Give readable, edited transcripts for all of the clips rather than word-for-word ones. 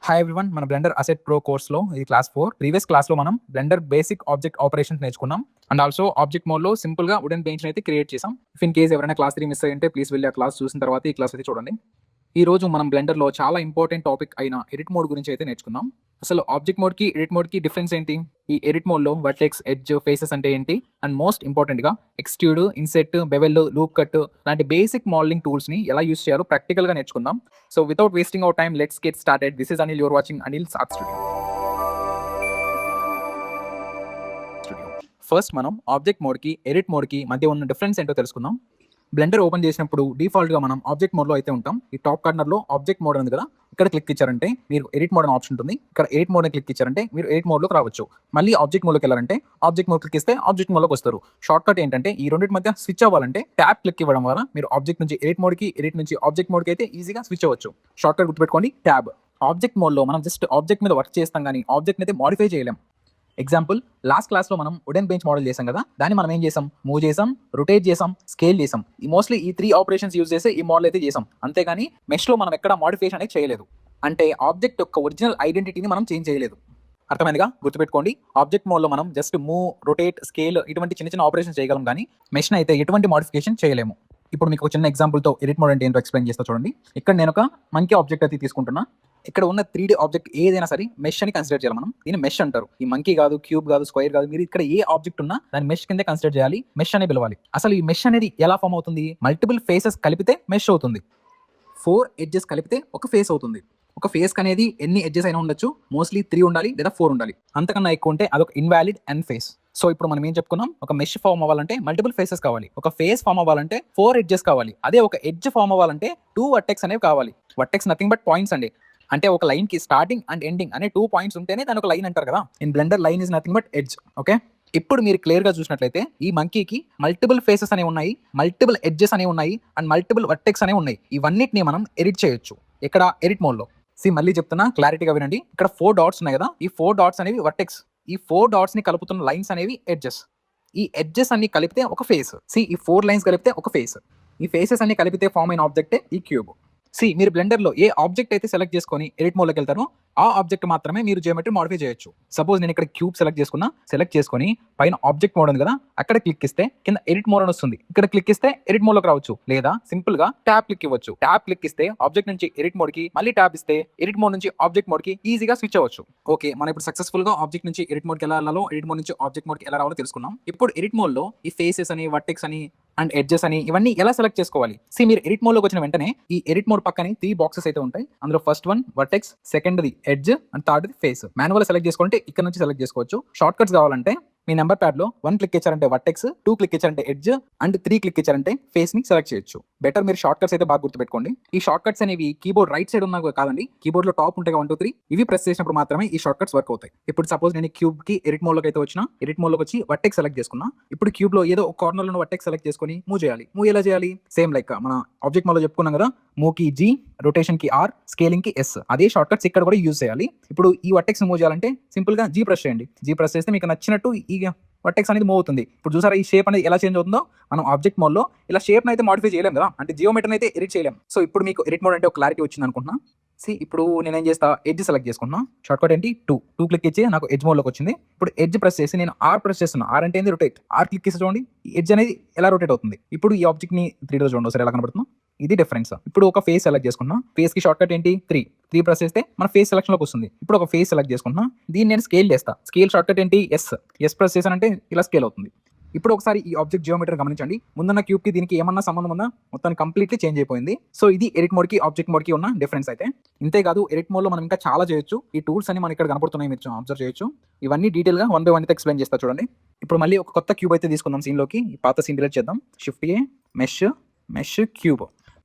Hi everyone, మన blender asset pro కోర్స్లో ఇది క్లాస్ 4. ప్రీవియస్ క్లాస్లో మనం బ్లెండర్ బేసిక్ ఆబ్జెక్ట్ ఆపరేషన్స్ నేర్చుకున్నాం. అండ్ ఆల్సో ఆబ్జెక్ట్ మోడ్లో సింపుల్గా వుడెన్ బెంచ్ అయితే క్రియేట్ చేసాం. ఇఫ్ ఇన్ కేస్ ఎవరైనా క్లాస్ 3 మిస్ అయ్యింటే ప్లీజ్ వెళ్ళి ఆ క్లాస్ చూసిన తర్వాత ఈ క్లాస్ అయితే చూడండి. ఈ రోజు మనం బ్లెండర్లో చాలా ఇంపార్టెంట్ టాపిక్ అయిన ఎడిట్ మోడ్ గురించి అయితే నేర్చుకుందాం. అసలు ఆబ్జెక్ట్ మోడ్కి ఎడిట్ మోడ్కి డిఫరెన్స్ ఏంటి, ఈ ఎడిట్ మోడ్లో వర్టెక్స్, ఎడ్జ్, ఫేసెస్ అంటే ఏంటి, అండ్ మోస్ట్ ఇంపార్టెంట్గా extrude, INCET, bevel, loop cut లాంటి బేసిక్ మోడలింగ్ టూల్స్ని ఎలా యూస్ చేయాలో ప్రాక్టికల్గా నేర్చుకుందాం. So without wasting hour time, let's get started. This is Anil, you're watching Anil's art studio. First మనం ఆబ్జెక్ట్ మోడ్కి ఎడిట్ మోడ్కి మధ్య ఉన్న డిఫరెన్స్ ఏంటో తెలుసుకుందాం. బ్లెండర్ ఓపెన్ చేసినప్పుడు డిఫాల్ట్గా మనం ఆబ్జెక్ట్ మోడ్లో అయితే ఉంటాం. ఈ టాప్ కార్నర్లో ఆబ్జెక్ట్ మోడ్ ఉంది కదా, ఇక్కడ క్లిక్ ఇచ్చారంటే మీరు ఎడిట్ మోడ్ అని ఆప్షన్ ఉంటుంది. ఇక్కడ ఎడిట్ మోడ్ని క్లిక్ ఇచ్చారంటే మీరు ఎడిట్ మోడ్లోకి రావచ్చు. మళ్ళీ ఆబ్జెక్ట్ మోడ్లోకి వెళ్ళాలంటే ఆబ్జెక్ట్ మోడ్ క్లిక్ ఇస్తే ఆబ్జెక్ట్ మోడ్లోకి వస్తారు. షార్ట్ కట్ ఏంటంటే ఈ రెండింటి మధ్య స్విచ్ అవ్వాలంటే ట్యాప్ క్లిక్ ఇవ్వడం వల్ల మీరు ఆబ్జెక్ట్ నుంచి ఎడిట్ మోడ్కి, ఎడిట్ నుంచి ఆబ్జెక్ట్ మోడ్కి అయితే ఈజీగా స్విచ్ అవ్వచ్చు. షార్ట్ కట్ గుర్తుపెట్టుకోండి, ట్యాబ్. ఆబ్జెక్ట్ మోడ్లో మనం జస్ట్ ఆబ్జెక్ట్ మీద వర్క్ చేస్తాం కానీ ఆబ్జెక్ట్ని అయితే మాడిఫై చేయలేం. ఎగ్జాంపుల్, లాస్ట్ క్లాస్లో మనం వుడెన్ బెంచ్ మోడల్ చేసాం కదా, దాన్ని మనం ఏం చేసాం, మూవ్ చేసాం, రొటేట్ చేసాం, స్కేల్ చేసాం. ఈ మోస్ట్లీ ఈ 3 ఆపరేషన్స్ యూజ్ చేసి ఈ మోడల్ అయితే చేసాం. అంతేగాని మెష్లో మనం ఎక్కడ మోడిఫికేషన్ అనేది చేయలేదు. అంటే ఆబ్జెక్ట్ యొక్క ఒరిజినల్ ఐడెంటిటీని మనం చేంజ్ చేయలేదు. అర్థమైందిగా? గుర్తుపెట్టుకోండి, ఆబ్జెక్ట్ మోడ్లో మనం జస్ట్ మూవ్, రొటేట్, స్కేల్ ఇటువంటి చిన్న చిన్న ఆపరేషన్స్ చేయగలం కానీ మెష్ని అయితే ఎటువంటి మోడిఫికేషన్ చేయలేము. ఇప్పుడు మీకు ఒక చిన్న ఎగ్జాంపుల్తో ఎడిట్ మోడ్ అంటే ఏంటో ఎక్స్ప్లెయిన్ చేస్తా చూడండి. ఇక్కడ నేను ఒక మంకీ ఆబ్జెక్ట్ అయితే తీసుకుంటున్నా. ఇక్కడ ఉన్న 3D ఆబ్జెక్ట్ ఏదైనా సరే మెష్ అని కన్సిడర్ చేయాలి. మనం దీన్ని మెష్ అంటారు. ఈ మంకీ కాదు, క్యూబ్ కాదు, స్క్వేర్ కాదు, మీరు ఇక్కడ ఏ ఆబ్జెక్ట్ ఉన్నా దాన్ని మెష్ కిందే కన్సిడర్ చేయాలి, మెష్ అనే పిలవాలి. అసలు ఈ మెష్ అనేది ఎలా ఫామ్ అవుతుంది, మల్టిపుల్ ఫేసెస్ కలిపితే మెష్ అవుతుంది. 4 ఎడ్జెస్ కలిపితే ఒక ఫేస్ అవుతుంది. ఒక ఫేస్ అనేది ఎన్ని ఎడ్జెస్ అయినా ఉండొచ్చు, మోస్ట్లీ 3 ఉండాలి లేదా 4 ఉండాలి. అంతకన్నా ఎక్కువ ఉంటే అదొక ఇన్వాలిడ్ అండ్ ఫేస్. సో ఇప్పుడు మనం ఏం చెప్పుకున్నాం, ఒక మెష్ ఫామ్ అవ్వాలంటే మల్టిపుల్ ఫేసెస్ కావాలి, ఒక ఫేస్ ఫామ్ అవ్వాలంటే 4 ఎడ్జెస్ కావాలి, అదే ఒక ఎడ్జ్ ఫామ్ అవ్వాలంటే 2 వర్టెక్స్ అనేవి కావాలి. వర్టెక్స్ నథింగ్ బట్ పాయింట్స్ అండి. అంటే ఒక లైన్ కి స్టార్టింగ్ అండ్ ఎండింగ్ అనే 2 పాయింట్స్ ఉంటేనే దాని ఒక లైన్ అంటారు కదా. In blender line is nothing but edge. Okay, ఇప్పుడు మీరు క్లియర్గా చూసినట్లయితే ఈ మంకీకి మల్టిపుల్ ఫేసెస్ అనేవి ఉన్నాయి, మల్టిపుల్ ఎడ్జెస్ అనేవి ఉన్నాయి, అండ్ మల్టిపుల్ వర్టెక్స్ అనేవి ఉన్నాయి. ఇవన్నిటిని మనం ఎడిట్ చేయొచ్చు ఇక్కడ ఎడిట్ మోడ్లో. మళ్ళీ చెప్తున్నా, క్లారిటీగా వినండి. ఇక్కడ 4 డాట్స్ ఉన్నాయి కదా, ఈ 4 డాట్స్ అనేవి వర్టెక్స్. ఈ 4 డాట్స్ ని కలుపుతున్న లైన్స్ అనేవి ఎడ్జెస్. ఈ ఎడ్జెస్ అన్ని కలిపితే ఒక ఫేస్. ఈ 4 లైన్స్ కలిపితే ఒక ఫేస్. ఈ ఫేసెస్ అన్ని కలిపితే ఫామ్ అయిన ఆబ్జెక్టే ఈ క్యూబ్. మీరు బ్లెండర్లో ఏ ఆబ్జెక్ట్ అయితే సెలెక్ట్ చేసుకొని ఎడిట్ మోడ్లోకి వెళ్తారో ఆ ఆబ్జెక్ట్ మాత్రమే మీరు జియోమెట్రీ మాడిఫై చేయొచ్చు. సపోజ్ నేను ఇక్కడ క్యూబ్ సెలెక్ట్ చేసుకొని పైన ఆబ్జెక్ట్ మోడ్ ఉంది కదా, అక్కడ క్లిక్ ఇస్తే కింద ఎడిట్ మోడ్ అని వస్తుంది. ఇక్కడ క్లిక్ ఇస్తే ఎడిట్ మోడ్లోకి రావచ్చు, లేదా సింపుల్ గా ట్యాప్ క్లిక్ ఇవ్వచ్చు. ట్యాప్ క్లిక్ ఇస్తే ఆబ్జెక్ట్ నుంచి ఎడిట్ మోడ్ కి, మళ్ళీ ట్యాప్ ఇస్తే ఎడిట్ మోడ్ నుంచి ఆబ్జెక్ట్ మోడ్ కి ఈజీగా స్విచ్ అవ్వచ్చు. ఓకే, మనం ఇప్పుడు సక్సెస్ఫుల్ గా ఆబ్జెక్ట్ నుంచి ఎడిట్ మోడ్కి ఎలా రావాలో, ఎడిట్ మోడ్ నుంచి ఆబ్జెక్ట్ మోడ్కి ఎలా రావాలో తెలుసుకున్నాం. ఇప్పుడు ఎడిట్ మోడ్లో ఈ ఫేసెస్ అని, వర్టెక్స్ అని అండ్ ఎడ్జెస్ అని ఇవన్నీ ఎలా సెలెక్ట్ చేసుకోవాలి. మీరు ఎడిట్ మోడ్లోకి వచ్చిన వెంటనే ఈ ఎడిట్ మోడ్ పక్కనే 3 బాక్సెస్ అయితే ఉంటాయి. అందులో ఫస్ట్ వన్ వర్టెక్స్, సెకండ్ది edge and third face. Manual select చేసుకుంటే ఇక్కడ నుంచి సెలెక్ట్ చేసుకోవచ్చు. షార్ట్ కట్స్ కావాలంటే మీ నెంబర్ ప్యాడ్ లో 1 క్లిక్ ఇచ్చారంటే వర్టెక్స్, 2 క్లిక్ ఇచ్చారంటే ఎడ్జ్ అండ్ 3 క్లిక్ ఇచ్చారంటే ఫేస్ ని సెలెక్ట్ చేయొచ్చు. బెటర్ మీరు షార్ట్ కట్స్ అయితే బాగా గుర్తుపెట్టుకోండి. ఈ షార్ట్ కట్స్ అనేవి కీబోర్డ్ రైట్ సైడ్ ఉన్నా కాదండి, కీబోర్డ్ లో టాప్ ఉంటాయి 1 2 3. ఇవి ప్రెస్ చేసినప్పుడు మాత్రమే ఈ షార్ట్ కట్స్ వర్క్ అవుతాయి. ఇప్పుడు సపోజ్ నేను క్యూబ్ కి ఎడిట్ మోడ్ లోకి అయితే వచ్చిన, ఎడిట్ మోడ్ లోకి వచ్చి వర్టెక్స్ సెలెక్ట్ చేసుకున్నా. ఇప్పుడు క్యూబ్ లో ఏదో ఒక కార్నర్ లో వర్టెక్స్ సెలెక్ట్ చేసుకొని మూవ్ చేయాలి. మూవ్ ఎలా చేయాలి, సేమ్ లైక్ మన ఆబ్జెక్ట్ మోడ్ లో చెప్పుకున్నాం కదా, మూవ్ కి G, రొటేషన్ కి R, స్కేలింగ్ కి S. అదే షార్ట్ కట్స్ ఇక్కడ కూడా యూజ్ చేయాలి. ఇప్పుడు ఈ వర్టెక్స్ మూవ్ చేయాలంటే సింపుల్ గా G ప్రెస్ చేయండి. G ప్రెస్ చేస్తే మీకు నచ్చినట్టు ఈ వర్టెక్స్ అనేది మూవ్ అవుతుంది. ఇప్పుడు చూసారా ఈ షేప్ అనేది ఎలా చేంజ్ అవుతుందో. మనం ఆబ్జెక్ట్ మోడ్ లో ఇలా షేప్ అయితే మాడిఫై చేయలేం కదా, అంటే జియోమెట్రీ అయితే ఎడిట్ చేయలేం. సో ఇప్పుడు మీకు ఎడిట్ మోడ్ అంటే ఒక క్లారిటీ వచ్చింది అనుకుంటున్నా. ఇప్పుడు నేను ఏం చేస్తా, ఎడ్జ్ సెలెక్ట్ చేసుకున్నా. షార్ట్ కట్ ఏంటి 2 క్లిక్ ఇచ్చి నాకు ఎడ్జ్ మోడ్ లోకి వచ్చింది. ఇప్పుడు ఎడ్జ్ ప్రెస్ చేసి నేను R ప్రెస్ చేస్తున్నా. R అంటే ఏంది, రొటేట్. R క్లిక్ చేసి చూడండి, ఈ ఎడ్జ్ అనేది ఎలా రొటేట్ అవుతుంది. ఇప్పుడు ఈ ఆబ్జెక్ట్ ని 3D చూడండి ఒకసారి ఎలా కనబడుతుందో. ఇది డిఫరెన్స్. ఇప్పుడు ఒక ఫేస్ సెలెక్ట్ చేసుకున్నా. ఫేస్ కి షార్ట్ కట్ ఏంటి 3 ప్రెస్ చేస్తే మన ఫేస్ సెలక్షన్ లోకి వస్తుంది. ఇప్పుడు ఒక ఫేస్ సెలెక్ట్ చేసుకున్నా, దీన్ని నేను స్కేల్ చేస్తా. స్కేల్ షార్ట్ కట్ ఏంటి S ప్రెస్ చేశానంటే ఇలా స్కేల్ అవుతుంది. ఇప్పుడు ఒకసారి ఈ ఆబ్జెక్ట్ జియోమెట్రీ గమనించండి. ముందున్న క్యూబ్ కి దీనికి ఏమన్నా సంబంధం ఉందా, మొత్తాన్ని కంప్లీట్లీ చేంజ్ అయిపోయింది. సో ఇది ఎడిట్ మోడ్ కి ఆబ్జెక్ట్ మోడ్ కి ఉన్న డిఫరెన్స్ అయితే. ఇంతేకాదు ఎడిట్ మోడ్ లో మనం ఇంకా చాలా చేయొచ్చు. ఈ టూల్స్ అని మనకి ఇక్కడ కనపడుతున్నాయి, మీరు అబ్జర్వ్ చేయొచ్చు. ఇవన్నీ డీటెయిల్ గా 1 by 1 అయితే ఎక్స్ప్లెయిన్ చేస్తా చూడండి. ఇప్పుడు మళ్ళీ ఒక కొత్త క్యూబ్ అయితే తీసుకుందాం సీన్ లోకి. ఈ పాత సీన్ డిలీట్ చేద్దాం. షిఫ్ట్ ఏ, మెష్ క్యూబ్.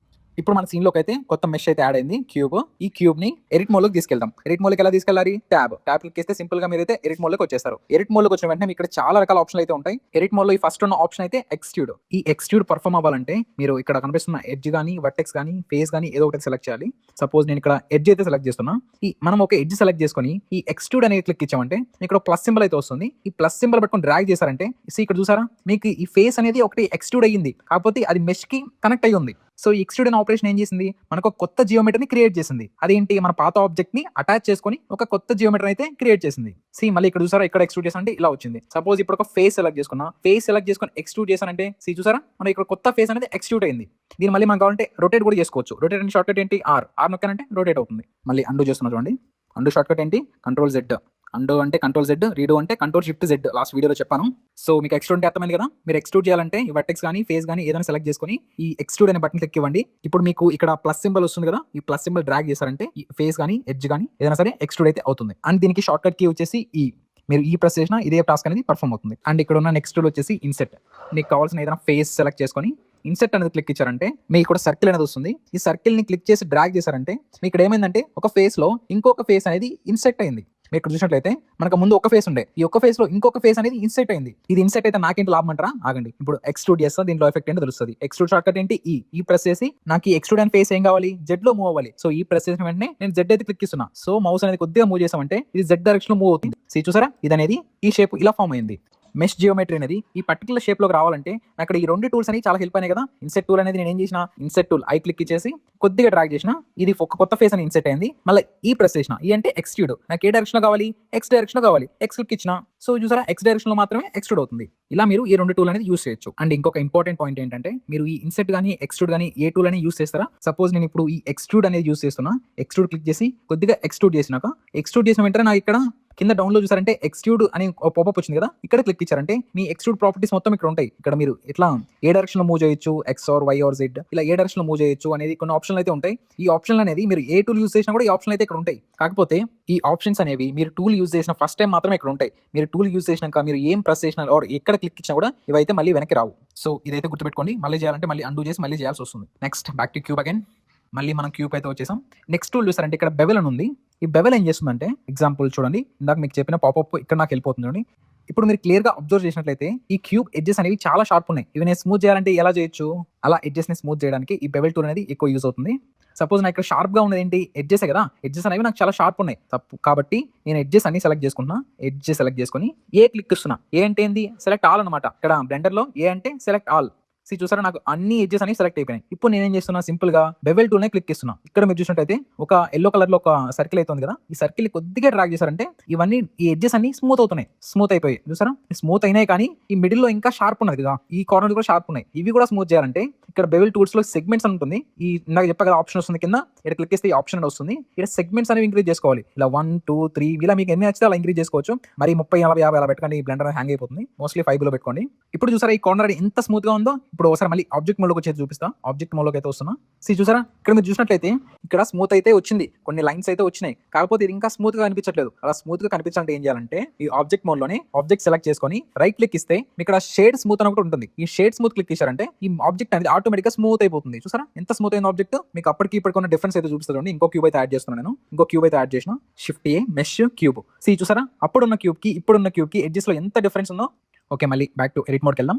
ఇప్పుడు మన సీన్ లోకి అయితే కొత్త మెష్ అయితే యాడ్ అయింది, క్యూబ్. ఈ క్యూబ్ ని ఎడిట్ మోడ్ లోకి తీసుకెళ్దాం. ఎడిట్ మోడ్ లోకి ఎలా తీసుకెళ్ళాలి, ట్యాబ్ క్లిక్ చేస్తే సింపుల్ గా మీరైతే ఎడిట్ మోడ్ లోకి వచ్చేస్తారు. ఎడిట్ మోడ్ లోకి వచ్చిన వెంటనే ఇక్కడ చాలా రకాల ఆప్షన్లు అయితే ఉంటాయి. ఎడిట్ మోడ్ లో ఈ ఫస్ట్ ఉన్న ఆప్షన్ అయితే ఎక్స్ట్రూడ్. ఈ ఎక్స్ట్రూడ్ పర్ఫామ్ అవ్వాలంటే మీరు ఇక్కడ కనిపిస్తున్న ఎడ్జ్ గానీ, వర్టెక్స్ గానీ, ఫేస్ గానీ ఏదో ఒకటి సెలెక్ట్ చేయాలి. సపోజ్ నేను ఇక్కడ ఎడ్జ్ అయితే సెలెక్ట్ చేస్తున్నా. మనం ఒక ఎడ్జ్ సెలెక్ట్ చేసుకొని ఈ ఎక్స్ట్రూడ్ అనేది క్లిక్ ఇచ్చామంటే ఇక్కడ ప్లస్ సింబల్ అయితే వస్తుంది. ఈ ప్లస్ సింబల్ పట్టుకొని డ్రాగ్ చేశారంటే ఇక్కడ చూసారా, మీకు ఈ ఫేస్ అనేది ఒకటి ఎక్స్ట్రూడ్ అయ్యింది, కాకపోతే అది మెష్ కి కనెక్ట్ అయ్యి ఉంది. సో ఈ ఎక్స్ట్రూడ్ అనే ఆపరేషన్ ఏం చేసింది, మనకు ఒక కొత్త జియోమెట్రీని క్రియేట్ చేసింది. అదేంటి, మన పాత ఆబ్జెక్ట్ ని అటాచ్ చేసుకొని ఒక కొత్త జియోమెట్రీ అయితే క్రియేట్ చేసింది. మళ్ళీ ఇక్కడ చూసారా, ఇక్కడ ఎక్స్ట్రూడ్ చేసానంటే ఇలా వచ్చింది. సపోజ్ ఇప్పుడు ఒక ఫేస్ సెలెక్ట్ చేసుకున్నా, ఫేస్ సెలెక్ట్ చేసుకొని ఎక్స్ట్రూడ్ చేశానంటే చూసారా, మనం ఇక్కడ కొత్త ఫేస్ అనేది ఎక్స్ట్రూడ్ అయింది. దీన్ని మళ్ళీ మనం కావాలంటే రొటేట్ కూడా చేసుకోవచ్చు. రొటేట్ అంటే షార్ట్ కట్ ఏంటి, ఆర్ నొక్కానంటే రొటేట్ అవుతుంది. మళ్ళీ అండూ చేస్తున్నా చూడండి, అండూ షార్ట్ కట్ ఏంటి, కంట్రోల్ జెడ్. అండో అంటే కంట్రోల్ జెడ్, రీడో అంటే కంట్రోల్ షిఫ్ట్ జెడ్. లాస్ట్ వీడియోలో చెప్పాను. సో మీకు ఎక్స్ట్రూడ్ అంటే అర్థమైంది కదా. మీరు ఎక్స్ట్రూడ్ చేయాలంటే ఈ వర్టెక్స్ కానీ ఫేస్ కానీ ఏదైనా సెలెక్ట్ చేసుకొని ఈ ఎక్స్ట్రూడ్ అనే బటన్ క్లిక్ ఇవ్వండి. ఇప్పుడు మీకు ఇక్కడ ప్లస్ సింబల్ వస్తుంది కదా, ఈ ప్లస్ సింబల్ డ్రాగ్ చేశారంటే ఈ ఫేస్ కానీ ఎడ్జ్ కానీ ఏదైనా సరే ఎక్స్ట్రూడ్ అయితే అవుతుంది. అండ్ దీనికి షార్ట్ కట్ కీ వచ్చేసి ఈ, మీరు ఈ ప్రెస్ చేసినా ఇదే టాస్క్ అనేది పర్ఫామ్ అవుతుంది. అండ్ ఇక్కడ ఉన్న నెక్స్ట్ టూల్ వచ్చేసి ఇన్సెట్. మీకు కావాల్సిన ఏదైనా ఫేస్ సెలెక్ట్ చేసుకొని ఇన్సెట్ అనేది క్లిక్ ఇచ్చారంటే మీకు ఇక్కడ సర్కిల్ అనేది వస్తుంది. ఈ సర్కిల్ ని క్లిక్ చేసి డ్రాగ్ చేశారంటే మీకు ఇక్కడ ఏమైందంటే ఒక ఫేస్ లో ఇంకొక ఫేస్ అనేది ఇన్సెట్ అయింది. మీరు ఇక్కడ చూసినట్లయితే మనకు ముందు ఒక ఫేస్ ఉండే, ఈ ఒక్క ఫేస్ లో ఇంకొక ఫేస్ అనేది ఇన్సెట్ అయింది. ఇది ఇన్సెట్ అయితే నాకేంటి లాభం అంటారా, ఆగండి. ఇప్పుడు ఎక్స్ట్రూడ్ చేస్తా, దీంట్లో ఎఫెక్ట్ ఏంటో తెలుస్తుంది. ఎక్స్ట్రూడ్ షార్ట్ కట్ ఏంటి, ఈ ప్రెస్ చేసి నాకు ఈ ఎక్స్ట్రూడ్ అండ్ ఫేస్ ఏం కావాలి, జెడ్ లో మూవ్ అవ్వాలి. సో ఈ ప్రెస్ చేసిన వెంటనే నేను జెడ్ అయితే క్లిక్ ఇస్తున్నా. సో మౌస్ అనేది కొద్దిగా మూవ్ చేసామంటే ఇది జెడ్ డైరెక్షన్ లో మూవ్ అవుతుంది. చూసారా, ఇది అనేది ఈ షేప్ ఇలా ఫామ్ అయింది. మెష్ జియోమెట్రీ అనేది ఈ పర్టికులర్ షేప్ లోకి రావాలంటే అక్కడ ఈ రెండు టూల్స్ అనేవి చాలా హెల్ప్ అయినాయి కదా. ఇన్సెట్ టూల్ అనేది నేను ఏం చేసిన, ఇన్సెట్ టూల్ ఐ క్లిక్ చేసి కొద్దిగా డ్రాగ్ చేసిన, ఇది ఒక కొత్త ఫేస్ అని ఇన్సెట్ అయింది. మళ్ళీ ఈ ప్రెస్ చేసిన, ఈ అంటే ఎక్స్ట్రూడ్, నాకు ఏ డైరెక్షన్ లో కావాలి, ఎక్స్ డైరెక్షన్ లో కావాలి, ఎక్స్ క్లిక్ ఇచ్చిన. సో చూసారా, ఎక్స్ డైరెక్షన్ లో మాత్రమే ఎక్స్ట్రూడ్ అవుతుంది. ఇలా మీరు ఈ రెండు టూల్ అనేది యూస్ చేయొచ్చు. అండ్ ఇంకొక ఇంపార్టెంట్ పాయింట్ ఏంటంటే, మీరు ఈ ఇన్సెట్ కానీ ఎక్స్ట్రూడ్ కానీ ఏ టూల్ అనేది యూస్ చేస్తారా. సపోజ్ నేను ఇప్పుడు ఈ ఎక్స్ట్రూడ్ అనేది యూస్ చేస్తున్నా, ఎక్స్ట్రూడ్ క్లిక్ చేసి కొద్దిగా ఎక్స్ట్రూడ్ చేసినాక, ఎక్స్ట్రూడ్ చేసిన వెంటనే నాకు ఇక్కడ కింద డౌన్ లో చూసారంటే ఎక్స్ట్రూడ్ అని పాపప్ వచ్చింది కదా, ఇక్కడ క్లిక్ ఇచ్చారంటే మీ ఎక్స్ట్రూడ్ ప్రాపర్టీస్ మొత్తం ఇక్కడ ఉంటాయి. ఇక్కడ మీరు ఎట్లా ఏ డైరెక్షన్ లో మూవ్ చేయొచ్చు, X or Y or Z, ఇలా ఏ డైరెక్షన్ లో మూవ్ చేయొచ్చు అనేది కొన్ని ఆప్షన్లు అయితే ఉంటాయి. ఈ ఆప్షన్ అనేది మీరు ఏ టూల్ యూస్ చేసినా కూడా ఈ ఆప్షన్ అయితే ఇక్కడ ఉంటాయి. కాకపోతే ఈ ఆప్షన్స్ అనేవి మీరు టూల్ యూస్ చేసిన ఫస్ట్ టైం మాత్రమే ఇక్కడ ఉంటాయి. మీరు టూల్ యూస్ చేసినాక మీరు ఏం ప్రెస్ చేసినా ఆర్ ఎక్కడ క్లిక్ ఇచ్చినా కూడా ఇవైతే మళ్ళీ వెనక్కి రావు. సో ఇదైతే గుర్తుపెట్టుకోండి. మళ్ళీ చేయాలంటే మళ్ళీ అండూ చేసి మళ్ళీ చేయాల్సి వస్తుంది. Next back to cube again. మళ్ళీ మనం క్యూబ్ అయితే వచ్చేసాం. నెక్స్ట్ టూల్ చూసారంటే ఇక్కడ బెవెల్ అని ఉంది. ఈ బెవెల్ ఏం చేస్తుందంటే, ఎగ్జాంపుల్ చూడండి, ఇందాక మీకు చెప్పిన పాపప్ ఇక్కడ నాకు వెళ్ళిపోతుంది చూడండి. ఇప్పుడు మీరు క్లియర్ గా అబ్జర్వ్ చేసినట్లయితే ఈ క్యూబ్ ఎడ్జెస్ అనేవి చాలా షార్ప్ ఉన్నాయి. ఇవి నేను స్మూత్ చేయాలంటే ఎలా చేయొచ్చు, అలా ఎడ్జెస్ ని స్మూత్ చేయడానికి ఈ బెవెల్ టూల్ అనేది ఎక్కువ యూజ్ అవుతుంది. సపోజ్ నాకు ఇక్కడ షార్ప్ గా ఉన్నది ఏంటి, ఎడ్జెస్ కదా, ఎడ్జెస్ అనేవి నాకు చాలా షార్ప్ ఉన్నాయి తప్పు కాబట్టి నేను ఎడ్జెస్ అన్ని సెలెక్ట్ చేసుకుంటున్నా. ఎడ్జెస్ సెలెక్ట్ చేసుకుని ఏ క్లిక్ ఇస్తున్నా. ఏ అంటే ఏంది, సెలెక్ట్ ఆల్ అనమాట. ఇక్కడ బ్లెండర్ లో ఏ అంటే సెలెక్ట్ ఆల్. చూసారా, నాకు అన్ని ఎడ్జెస్ అనేవి సెలెక్ట్ అయిపోయినాయి. ఇప్పుడు నేను ఏం చేస్తున్నా, సింపుల్ గా బెవెల్ టూల్ నే క్లిక్ ఇస్తున్నా. ఇక్కడ మీరు చూసినట్టయితే ఒక ఎల్లో కలర్ లో ఒక సర్కిల్ అయితే ఉంది కదా, ఈ సర్కిల్ కొద్దిగా డ్రాగ్ చేశారంటే ఇవన్నీ ఈ ఎడ్జెస్ అన్ని స్మూత్ అవుతున్నాయి. స్మూత్ అయిపోయి చూసారా, స్మూత్ అయినాయి కానీ ఈ మిడిల్ లో ఇంకా షార్ప్ ఉన్నది కదా, ఈ కార్నర్ కూడా షార్ప్ ఉన్నాయి. ఇవి కూడా స్మూత్ చేయాలంటే ఇక్కడ బెవెల్ టూల్స్ లో సెగ్మెంట్స్ అని ఉంటుంది. ఈ నాకు చెప్పా కదా ఆప్షన్ వస్తుంది కింద, ఇక్కడ క్లిక్ చేస్తే ఈ ఆప్షన్ అనేది వస్తుంది. ఇక్కడ సెగ్మెంట్స్ అనేవి ఇంక్రీజ్ చేసుకోవాలి. ఇలా 1 2 3 ఇలా మీకు ఎన్ని నచ్చితే అలా ఇంక్రీజ్ చేసుకోవచ్చు. మరి 30 40 50 అలా పెట్టుకోండి, ఈ బ్లెండర్ హ్యాంగ్ అయిపోతుంది. మోస్ట్లీ 5 లో పెట్టుకోండి. ఇప్పుడు చూసారా ఈ కార్నర్ ఎంత స్మూత్ గా ఉందో. ఇప్పుడు ఒకసారి మళ్ళీ ఆబ్జెక్ట్ మోడ్ లోకి వచ్చేది చూపిస్తా. ఆబ్జెక్ట్ మోడ్ లోకి అయితే వస్తున్నా. చూసారా, ఇక్కడ మీరు చూసినట్లయితే ఇక్కడ స్మూత్ అయితే వచ్చింది, కొన్ని లైన్స్ అయితే వచ్చినాయి. కాకపోతే ఇది ఇంకా స్మూత్ గా కనిపించట్లేదు. అలా స్మూత్ గా కనిపించాలంటే ఏం చేయాలంటే, ఈ ఆబ్జెక్ట్ మోడ్ లోనే ఆబ్జెక్ట్ సెలెక్ట్ చేసుకొని రైట్ క్లిక్ ఇస్తే ఇక్కడ షేడ్ స్మూత్ అని ఒకటి ఉంటుంది. ఈ షేడ్ స్మూత్ క్లిక్ చేశారంటే ఈ ఆబ్జెక్ట్ అనేది ఆటోమేటిక్ గా స్మూత్ అయిపోతుంది. చూసారా ఎంత స్మూత్ అయిన ఆబ్జెక్ట్. మీకు అప్పటికి ఇప్పటికున్న డిఫరెన్స్ అయితే చూపిస్తుంది. ఇంకో క్యూబ్ అయితే యాడ్ చేస్తున్నాను నేను. ఇంకో క్యూబ్ అయితే యాడ్ చేసిన, షిఫ్ట్ ఏ మెష్ క్యూబ్. చూసారా, అప్పుడున్న క్యూబ్ కి ఇప్పుడున్న క్యూబ్ కి ఎడ్జెస్ లో ఎంత డిఫరెన్స్ ఉందో. ఓకే, మళ్ళీ బ్యాక్ టు ఎడిట్ మోడ్కి వెళ్దాం.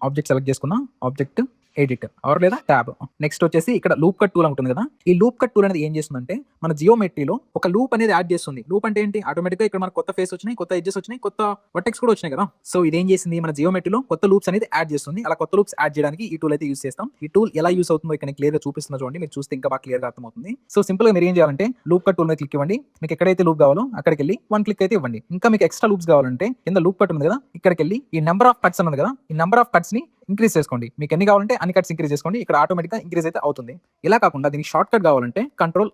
ఆబ్జెక్ట్ సెలెక్ట్ చేసుకున్నా, ఆబ్జెక్ట్ ఎడిట్ ఆర్ లేదా ట్యాబ్. నెక్స్ట్ వచ్చేసి ఇక్కడ లూప్ కట్ టూల్ ఉంటుంది కదా, ఈ లూప్ కట్ టూల్ అనేది ఏం చేస్తుందంటే మన జియోమెట్రీలో ఒక లూప్ అనేది యాడ్ చేస్తుంది. లూప్ అంటే ఏంటి, ఆటోమేటిక్ గా ఇక్కడ మనకు కొత్త ఫేస్ వచ్చినాయి, కొత్త ఎడ్జెస్ వచ్చినాయి, కొత్త వర్టెక్స్ కూడా వచ్చినాయి కదా. సో ఇదేం చేసింది, మన జియోమెట్రీలో కొత్త లూప్స్ అనేది యాడ్ చేస్తుంది. అలా కొత్త లూప్స్ యాడ్ చేయడానికి ఈ టూల్ అయితే యూస్ చేస్తాం. ఈ టూల్ ఎలా యూస్ అవుతుందో ఇక్కడ క్లియర్ గా చూపిస్తున్నా చూడండి. మీరు చూస్తే ఇంకా బాగా క్లియర్ గా అర్థమవుతుంది. సో సింపుల్ గా మీరు ఏం చేయాలంటే లూప్ కట్ టూల్ మీద క్లిక్ ఇవ్వండి. మీకు ఎక్కడైతే లూప్ కావాలో అక్కడికి వెళ్ళి 1 క్లిక్ అయితే ఇవ్వండి. ఇంకా మీకు ఎక్స్ట్రా లూప్స్ కావాలంటే కింద లూప్ కట్ ఉంది కదా, ఇక్కడికి వెళ్ళి ఈ నెంబర్ ఆఫ్ కట్స్ ఉంది కదా, ఈ నెంబర్ ఆఫ్ కట్స్ ని ఇంక్రీజ్ చేసుకోండి. మీకు ఎన్ని కావాలంటే అన్ని కట్స్ ఇంక్రీజ్ చేసుకోండి. ఇక్కడ ఆటోమేటిక్ గా ఇంక్రీజ్ అయితే అవుతుంది. ఇలా కాకుండా దీనికి షార్ట్ కట్ కావాలంటే కంట్రోల్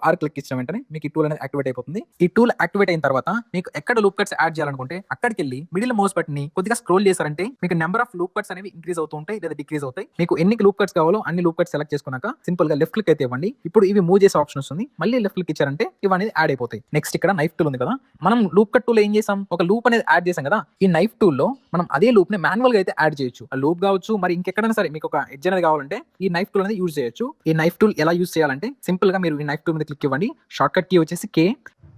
ఆర్ క్లిక్ ఇచ్చిన వెంటనే మీకు ఈ టూల్ అనేది యాక్టివేట్ అయిపోతుంది. ఈ టూల్ యాక్టివేట్ అయిన తర్వాత మీకు ఎక్కడ లూప్ కట్స్ యాడ్ చేయాలనుకుంటే అక్కడికి వెళ్ళి మిడిల్ మౌస్ బటన్ ని కొద్దిగా స్క్రోల్ చేశారంటే మీకు నెంబర్ ఆఫ్ లూప్ కట్స్ అనేవి ఇంక్రీజ్ అవుతూ ఉంటాయి లేదా డిక్రీజ్ అవుతాయి. మీకు ఎన్ని లూప్ కట్స్ కావాలో అన్ని లూప్ కట్స్ సెలెక్ట్ చేసుకున్నాక సింపుల్ గా లెఫ్ట్ క్లిక్ అయితే ఇవ్వండి. ఇప్పుడు ఇవి మూవ్ చేసే ఆప్షన్ వస్తుంది. మళ్ళీ లెఫ్ట్ క్లిక్ ఇచ్చారంటే ఇవన్నీ యాడ్ అయిపోతాయి. నెక్స్ట్ ఇక్కడ నైఫ్ టూల్ ఉంది కదా, మనం లూప్ కట్ టూల్ ఏం చేసాం, ఒక లూప్ అనేది యాడ్ చేసాం కదా. ఈ నైఫ్ టూల్ లో మనం అదే లూప్ ని మాన్యువల్ గా అయితే యాడ్ చేయొచ్చు. ఆ లూప్ కావచ్చు, మరి ఇంకెక్కడైనా సరే మీకు ఒక ఎడ్జ్ అనేది కావాలంటే ఈ నైఫ్ టూల్ అనేది యూజ్ చేయొచ్చు. ఈ నైఫ్ టూల్ ఎలా యూజ్ చేయాలంటే సింపుల్ గా మీరు ఈ నైఫ్ టూల్ మీద క్లిక్ ఇవ్వండి. షార్ట్ కట్ కీ వచ్చేసి కే.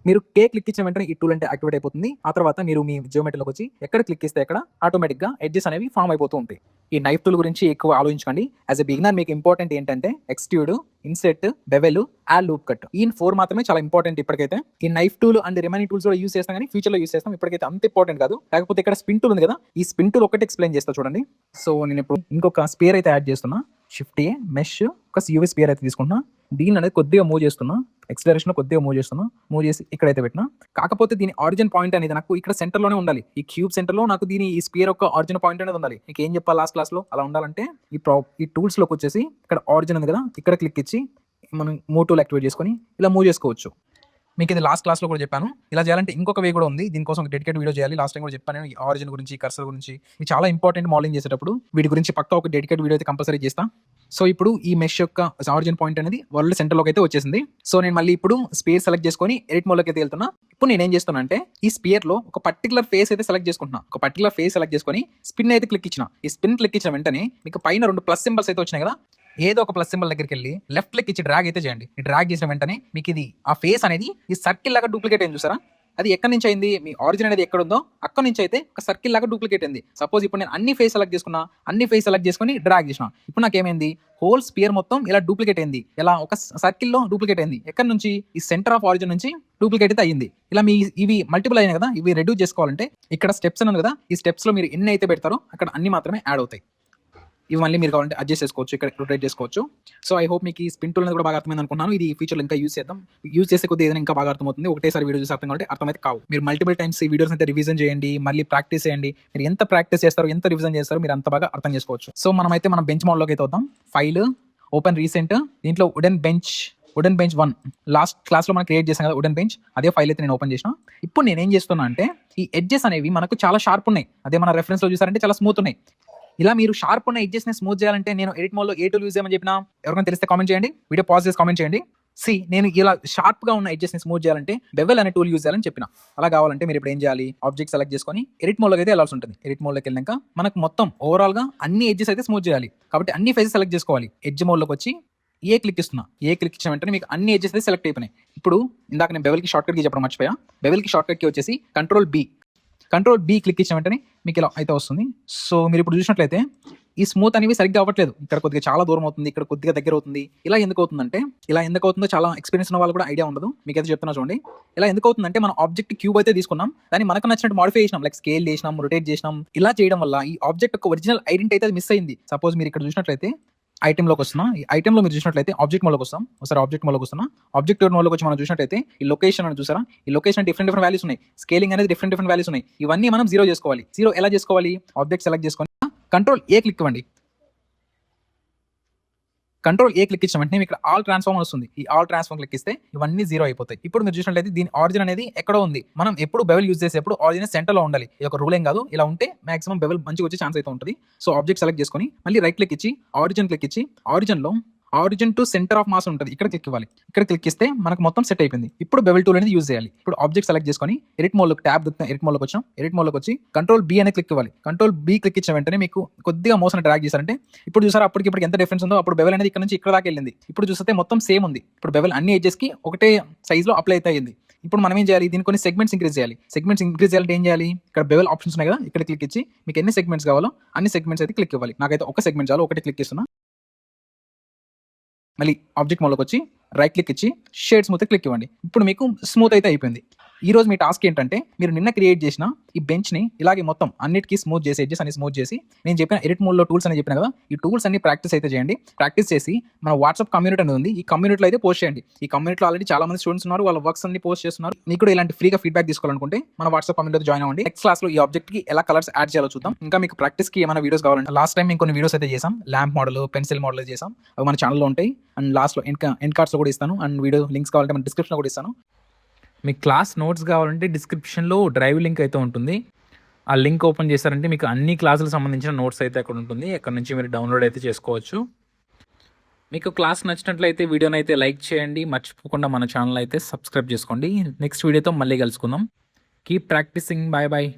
మీరు కే క్లిక్ ఇచ్చిన వెంటనే ఈ టూల్ అంటే యాక్టివేట్ అయిపోతుంది. ఆ తర్వాత మీరు మీ జియోమెట్రీలోకి వచ్చి ఎక్కడ క్లిక్ ఇస్తే అక్కడ ఆటోమేటిక్ గా ఎడ్జెస్ అనేవి ఫామ్ అయిపోతూ ఉంటాయి. ఈ నైఫ్ టూల్ గురించి ఎక్కువ ఆలోచించండి. యాజ్ ఎ బిగినర్ మీకు ఇంపార్టెంట్ ఏంటంటే extrude, INCET, bevel, loop cut, ఈ 4 మాత్రమే చాలా ఇంపార్టెంట్. ఇప్పటికైతే ఈ knife tool and remaining tools కూడా యూస్ చేస్తాం, కానీ ఫ్యూచర్ లో యూస్ చేస్తాం. ఇప్పటికైతే అంత ఇంపార్టెంట్ కాదు. కాకపోతే ఇక్కడ స్పిన్ టూల్ ఉంది కదా, ఈ స్పిన్ టూల్ ఒకటి ఎక్స్ప్లెయిన్ చేస్తా చూడండి. సో నేను ఇప్పుడు ఇంకొక స్పేర్ అయితే యాడ్ చేస్తున్నా. షిఫ్ట్ ఏ మెష్ ఒక యూవీ స్పియర్ అయితే తీసుకుంటున్నా. దీన్ని అనేది కొద్దిగా మూవ్ చేస్తున్నా, ఎక్స్ డైరెక్షన్లో కొద్దిగా మూవ్ చేస్తున్నా, మూవ్ చేసి ఇక్కడైతే పెట్టినా. కాకపోతే దీని ఆరిజిన్ పాయింట్ అనేది నాకు ఇక్కడ సెంటర్లోనే ఉండాలి. ఈ క్యూబ్ సెంటర్లో నాకు దీని ఈ స్పియర్ యొక్క ఆరిజిన్ పాయింట్ అనేది ఉండాలి. మీకు ఏం చెప్పాలి లాస్ట్ క్లాస్లో అలా ఉండాలంటే ఈ టూల్స్లోకి వచ్చేసి ఇక్కడ ఆరిజిన్ ఉంది కదా, ఇక్కడ క్లిక్ ఇచ్చి మనం మూవ్ టూల్ యాక్టివేట్ చేసుకొని ఇలా మూవ్ చేసుకోవచ్చు. మీకు ఇది లాస్ట్ క్లాస్లో కూడా చెప్పాను. ఇలా చేయాలంటే ఇంకొక వే కూడా ఉంది. దీనికోసం ఒక డెడికేట్ వీడియో చేయాలి. లాస్ట్ టైం కూడా చెప్పాను ఈ ఆరిజిన్ గురించి, కర్సర్ గురించి. ఇది చాలా ఇంపార్టెంట్ మోడలింగ్ చేసేటప్పుడు. వీటి గురించి పక్కా ఒక డెడికేట్ వీడియో అయితే కంపల్సరీ చేస్తా. సో ఇప్పుడు ఈ మెష్ యొక్క ఆరిజిన్ పాయింట్ అనేది వరల్డ్ సెంటర్లోకి అయితే వచ్చేసింది. సో నేను మళ్ళీ ఇప్పుడు స్పియర్ సెలెక్ట్ చేసుకొని ఎడిట్ మోడ్లోకి అయితే వెళ్తున్నా. ఇప్పుడు నేను ఏం చేస్తున్నా అంటే ఈ స్పియర్లో ఒక పర్టికులర్ ఫేస్ అయితే సెలెక్ట్ చేసుకుంటున్నా. ఒక పర్టికులర్ ఫేస్ సెలెక్ట్ చేసుకొని స్పిన్ అయితే క్లిక్ ఇచ్చిన. ఈ స్పిన్ క్లిక్ ఇచ్చిన వెంటనే మీకు పైన 2 ప్లస్ సింబల్స్ అయితే వచ్చినాయి కదా, ఏదో ఒక ప్లస్ సింబల్ దగ్గరికి వెళ్ళి లెఫ్ట్ క్లిక్ ఇచ్చి డ్రాగ్ అయితే చేయండి. ఈ డ్రాగ్ చేసిన వెంటనే మీకు ఇది ఆ ఫేస్ అనేది ఈ సర్కిల్ లాగా డూప్లికేట్ అయింది చూసారా. అది ఎక్కడి నుంచి అయింది, మీ ఆరిజిన్ అనేది ఎక్కడ ఉందో అక్కడ నుంచి అయితే ఒక సర్కిల్ లాగా డూప్లికేట్ అయింది. సపోజ్ ఇప్పుడు నేను అన్ని ఫేస్ సెలెక్ట్ చేసుకున్నా, అన్ని ఫేస్ సెలెక్ట్ చేసుకుని డ్రాగ్ చేసిన. ఇప్పుడు నాకు ఏమైంది, హోల్ స్పియర్ మొత్తం ఇలా డూప్లికేట్ అయింది. ఇలా ఒక సర్కిల్లో డూప్లికేట్ అయింది. ఎక్కడి నుంచి, ఈ సెంటర్ ఆఫ్ ఆరిజిన్ నుంచి డూప్లికేట్ అయితే అయ్యింది. ఇలా మీ ఇవి మల్టిపుల్ అయినాయి కదా, ఇవి రెడ్యూస్ చేసుకోవాలంటే ఇక్కడ స్టెప్స్ అని ఉంది కదా, ఈ స్టెప్స్లో మీరు ఎన్ని అయితే పెడతారో అక్కడ అన్ని మాత్రమే యాడ్ అవుతాయి. ఇవి మళ్ళీ మీరు కావాలంటే అడ్జస్ట్ చేసుకోవచ్చు, ఇక్కడ రొటేట్ చేసుకోవచ్చు. సో ఐ హోప్ మీకు ఈ స్పిన్ టూల్ అనేది కూడా బాగా అర్థమైంది అనుకున్నాను. ఇది ఫ్యూచర్లో ఇంకా యూజ్ చేద్దాం. యూజ్ చేసే కొద్ది ఏదైనా ఇంకా బాగా అర్థమవుతుంది. ఒకటేసారి వీడియో చూసి అర్థమైతే కావు. మీరు మల్టిపుల్ టైమ్స్ ఈ వీడియోస్ అయితే రివిజన్ చేయండి, మళ్ళీ ప్రాక్టీస్ చేయండి. మీరు ఎంత ప్రాక్టీస్ చేస్తారో, ఎంత రివిజన్ చేస్తారో మీరు అంత బాగా అర్థం చేసుకోవచ్చు. సో మనం బెంచ్ మోడ్లోకి అయితే వద్దాం. ఫైల్, ఓపెన్ రీసెంట్, దీంట్లో వుడెన్ బెంచ్ 1 లాస్ట్ క్లాస్లో మనం క్రియేట్ చేసాం కదా వుడెన్ బెంచ్, అదే ఫైల్ అయితే నేను ఓపెన్ చేసిన. ఇప్పుడు నేను ఏం చేస్తున్నా అంటే ఈ ఎడ్జెస్ అనేవి మనకు చాలా షార్ప్ ఉన్నాయి. అదే మన రెఫరెన్స్లో చూసారంటే చాలా స్మూత్ ఉన్నాయి. ఇలా మీరు షార్ప్ ఉన్న ఎడ్జెస్ని స్మూత్ చేయాలంటే నేను ఎడిట్ మోడ్లో ఏ టూల్ యూజ్ చేయమని చెప్పినా, ఎవరికైనా తెలిస్తే కామెంట్ చేయండి. వీడియో పాజ్ చేసి కామెంట్ చేయండి. నేను ఇలా షార్ప్గా ఉన్న ఎడ్జెస్ని స్మూత్ చేయాలంటే బెవెల్ అనే టూల్ యూజ్ చేయాలని చెప్పిన. అలా కావాలంటే మీరు ఇప్పుడు ఏం చేయాలి, ఆబ్జెక్ట్ సెలెక్ట్ చేసుకొని ఎడిట్ మోడ్లోకి అయితే వెళ్ళాల్సి ఉంటుంది. ఎడిట్ మోడ్లోకి వెళ్ళాక మనకు మొత్తం ఓవరాల్గా అన్ని ఎడ్జెస్ అయితే స్మూత్ చేయాలి. కాబట్టి అన్ని ఫేసెస్ సెలెక్ట్ చేసుకోవాలి. ఎడ్జ్ మోడ్లోకి వచ్చి ఏ క్లిక్ ఇస్తున్నా. ఏ క్లిక్ ఇచ్చిన వెంటనే మీకు అన్ని ఎడ్జెస్ అయితే సెలెక్ట్ అయిపోయినాయి. ఇప్పుడు ఇందాక నేను బెవెల్కి షార్ట్ కట్కి చెప్పడం మర్చిపోయా. బెవెల్కి షార్ట్ కట్కి వచ్చేసి కంట్రోల్ బి క్లిక్ ఇచ్చిన వెంటనే మీకు ఇలా అయితే వస్తుంది. సో మీరు ఇప్పుడు చూసినట్లయితే ఈ స్మూత్ అనేవి సరిగ్గా అవ్వట్లేదు. ఇక్కడ కొద్దిగా చాలా దూరం అవుతుంది, ఇక్కడ కొద్దిగా దగ్గర అవుతుంది. ఇలా ఎందుకు అవుతుందో చాలా ఎక్స్పీరియన్స్ ఉన్న వాళ్ళు కూడా ఐడియా ఉండదు. మీకైతే చెప్తున్నా చూడండి. ఇలా ఎందుకు అవుతుందంటే మనం ఆబ్జెక్ట్ క్యూబ్ అయితే తీసుకున్నాం, దాన్ని మనకు నచ్చినట్టు మాడిఫై చేసినాం, లైక్ స్కేల్ చేసినాం, రొటేట్ చేసినాం. ఇలా చేయడం వల్ల ఈ ఆబ్జెక్ట్ యొక్క ఒరిజినల్ ఐడెంటిటీ అయితే మిస్ అయింది. సపోజ్ మీరు ఇక్కడ చూసినట్లయితే ఐటెంలోకి వస్తున్నా. ఈ ఐటెంలో మీరు చూసినట్లయితే ఆబ్జెక్ట్ మోడ్లోకి వస్తాం. ఒకసారి ఆబ్జెక్ట్ మోడ్లోకి వస్తున్నా. ఆబ్జెక్ట్ మోడ్లోకి వచ్చి మనం చూసినట్లయితే ఈ లొకేషన్ అని చూసారా, ఈ లొకేషన్ డిఫరెంట్ వాల్యూస్ ఉన్నాయి. స్కేలింగ్ అనేది డిఫరెంట్ వాల్యూస్ ఉన్నాయి. ఇవన్నీ మనం 0 చేసుకోవాలి. 0 ఎలా చేసుకోవాలి, ఆబ్జెక్ట్ సెలెక్ట్ చేసుకొని కంట్రోల్ ఏ క్లిక్ ఇవ్వండి. కంట్రోల్ ఏ క్లిక్ ఇచ్చిన వెంటనే ఇక్కడ ఆల్ ట్రాన్స్ఫార్మ్ వస్తుంది. ఈ ఆల్ ట్రాన్స్ఫార్మ్ క్లిక్ ఇస్తే ఇవన్నీ 0 అయిపోతాయి. ఇప్పుడు మీరు చూసినట్లయితే దీని ఆరిజిన్ అనేది ఎక్కడో ఉంది. మనం ఎప్పుడు బెవెల్ యూజ్ చేసేప్పుడు ఆరిజిన్ సెంటర్లో ఉండాలి. ఇది ఒక రూల్ ఏం కాదు. ఇలా ఉంటే మాక్సిమం బెవెల్ మంచిగా వచ్చే ఛాన్స్ అయితే ఉంటుంది. సో ఆబ్జెక్ట్ సెలెక్ట్ చేసుకొని మళ్ళీ రైట్ క్లిక్ ఇచ్చి ఆరిజిన్ క్లిక్ ఇచ్చి ఆరిజిన్లో origin to centre of mass ఉంటుంది, ఇక్కడ క్లిక్ ఇవ్వాలి. ఇక్కడ క్లిక్ ఇస్తే మనకు మొత్తం సెట్ అయిపోయింది. ఇప్పుడు బెవెల్ టూల్ అనేది యూజ్ చేయాలి. ఇప్పుడు ఆబ్జెక్ట్ సెలెక్ట్ చేసుకొని ఎడిట్ మోడ్లోకి ట్యాబ్ దొరుకుతాం. ఎడిట్ మోడ్లోకి వచ్చాం. ఎడిట్ మోడ్లోకి వచ్చి కంట్రోల్ బి అనే క్లిక్ ఇవ్వాలి. కంట్రోల్ బి క్లిక్ ఇచ్చిన వెంటనే మీకు కొద్దిగా మోషన్ డ్రాగ్ చేశారంటే ఇప్పుడు చూసారా అప్పటికి ఎంత డిఫరెన్స్ ఉందో. అప్పుడు బెవెల్ అనేది ఇక్కడ నుంచి ఇక్కడ దాకా వెళ్ళింది. ఇప్పుడు చూస్తే మొత్తం సేమ్ ఉంది. ఇప్పుడు బెవెల్ అన్ని ఎడ్జెస్కి ఒకటే సైజ్లో అప్లై అయితే అయింది. ఇప్పుడు మనం ఏం చేయాలి, దీన్ని కొన్ని సెగ్మెంట్స్ ఇంక్రీజ్ చేయాలి. సెగ్మెంట్స్ ఇంక్రీజ్ చేయాలంటే ఏం చేయాలి, ఇక్కడ బెవెల్ ఆప్షన్స్ ఉన్నాయి కదా, ఇక్కడ క్లిక్ ఇచ్చి మీకు ఎన్ని సెగ్మెంట్స్ కావాలో అన్ని సెగ్మెంట్స్ అయితే క్లిక్ ఇవ్వాలి. నాకైతే ఒక సెగ్మెంట్ చాలు, ఒకటి క్లిక్ ఇస్తున్నా. మళ్ళీ ఆబ్జెక్ట్ మోడ్లోకి వచ్చి రైట్ క్లిక్ ఇచ్చి షేడ్ స్మూత్ క్లిక్ ఇవ్వండి. ఇప్పుడు మీకు స్మూత్ అయితే అయిపోయింది. ఈ రోజు మీ టాస్క్ ఏంటంటే మీరు నిన్న క్రియేట్ చేసిన ఈ బెంచ్ని ఇలాగే మొత్తం అన్నిటికీ స్మూత్ చేసి ఎడ్జెస్ అన్ని స్మూత్ చేసి నేను చెప్పిన ఎడిట్ మోడ్లో టూల్స్ అని చెప్పిన కదా, ఈ టూల్స్ అన్ని ప్రాక్టీస్ అయితే చేయండి. ప్రాక్టీస్ చేసి మన వాట్సాప్ కమ్యూనిటీ అనేది ఉంది, ఈ కమ్యూనిటీలో అయితే పోస్ట్ చేయండి. ఈ కమ్యూనిటీలో ఆల్రెడీ చాలా మంది స్టూడెంట్స్ ఉన్నారు, వాళ్ళ వర్క్స్ అన్ని పోస్ట్ చేస్తున్నారు. మీకు కూడా ఇలాంటి ఫ్రీగా ఫీడ్బ్యాక్ తీసుకోవాలనుకుంటే మన వాట్సాప్ కమ్యూనిటీలో జాయిన్ అవ్వండి. నెక్స్ట్ క్లాస్లో ఈ ఆబ్జెక్ట్కి ఎలా కలర్స్ యాడ్ చేయాలో చూద్దాం. ఇంకా మీకు ప్రాక్టీస్కి ఏమైనా వీడియోస్ కావాలంటే లాస్ట్ టైం మేము కొన్ని వీడియోస్ అయితే చేసాం, ల్యాంప్ మోడల్, పెన్సిల్ మోడల్ చేసాం. అవి మన ఛానల్లో ఉంటాయి. అండ్ లాస్ట్లో ఎండ్ కార్డ్స్లో కూడా ఇస్తాను. అండ్ వీడియో లింక్స్ కావాలంటే మన డిస్క్రిప్షన్లో కూడా ఇస్తాను. మీకు క్లాస్ నోట్స్ కావాలంటే డిస్క్రిప్షన్లో డ్రైవ్ లింక్ అయితే ఉంటుంది. ఆ లింక్ ఓపెన్ చేశారంటే మీకు అన్ని క్లాసులకు సంబంధించిన నోట్స్ అయితే అక్కడ ఉంటుంది. అక్కడ నుంచి మీరు డౌన్లోడ్ అయితే చేసుకోవచ్చు. మీకు క్లాస్ నచ్చినట్లయితే వీడియోని అయితే లైక్ చేయండి. మర్చిపోకుండా మన ఛానల్ అయితే సబ్స్క్రైబ్ చేసుకోండి. నెక్స్ట్ వీడియోతో మళ్ళీ కలుసుకుందాం. Keep practising. Bye bye.